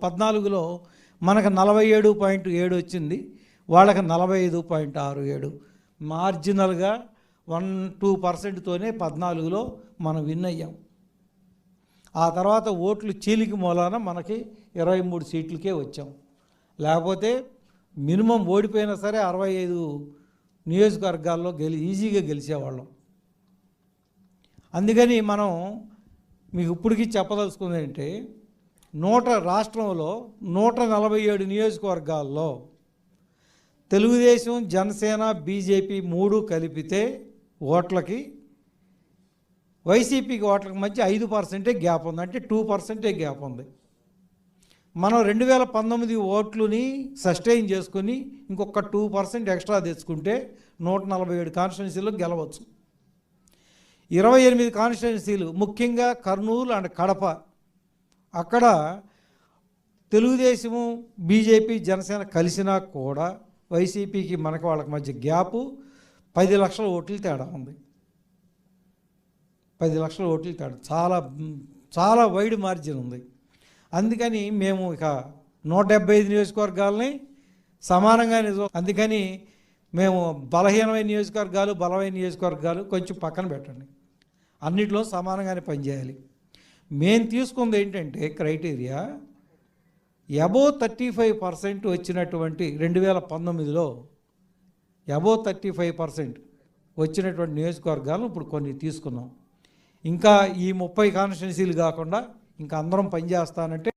14లో మనకు 47.7 వచ్చింది, వాళ్ళకి 45.67. మార్జినల్గా 1-2%తోనే 14లో మనం విన్ అయ్యాం. ఆ తర్వాత ఓట్లు చీలిక మూలాన మనకి 23 సీట్లకే వచ్చాం. లేకపోతే మినిమం ఓడిపోయినా సరే 65 నియోజకవర్గాల్లో ఈజీగా గెలిచేవాళ్ళం. అందుకని మనం మీకు ఇప్పటికీ చెప్పదలుచుకుంది ఏంటంటే, రాష్ట్రంలో 147 నియోజకవర్గాల్లో తెలుగుదేశం, జనసేన, బీజేపీ 3 కలిపితే ఓట్లకి వైసీపీకి ఓట్లకి మధ్య 5% గ్యాప్ ఉంది, అంటే 2% గ్యాప్ ఉంది. మనం 2019 ఓట్లని సస్టైన్ చేసుకుని ఇంకొక 2% ఎక్స్ట్రా తెచ్చుకుంటే 147 కాన్స్టిట్యున్సీలు గెలవచ్చు. 28 కాన్స్టిట్యున్సీలు, ముఖ్యంగా కర్నూలు అండ్ కడప, అక్కడ తెలుగుదేశము, బీజేపీ, జనసేన కలిసినా కూడా వైసీపీకి మనకు వాళ్ళకి మధ్య గ్యాపు 10 లక్షల ఓట్ల తేడా ఉంది. 10 లక్షల ఓట్ల తేడా, చాలా చాలా వైడ్ మార్జిన్ ఉంది. అందుకని మేము ఇక 175 నియోజకవర్గాలని సమానంగానే అందుకని మేము బలహీనమైన నియోజకవర్గాలు, బలమైన నియోజకవర్గాలు కొంచెం పక్కన పెట్టండి, అన్నిట్లో సమానంగానే పనిచేయాలి. మేము తీసుకుంది ఏంటంటే క్రైటీరియా, అబోవ్ 35% వచ్చినటువంటి 2019లో అబోవ్ 35% వచ్చినటువంటి నియోజకవర్గాలను ఇప్పుడు కొన్ని తీసుకున్నాం. ఇంకా ఈ 30 కాన్స్టిట్యున్సీలు కాకుండా ఇంకా అందరం పనిచేస్తానంటే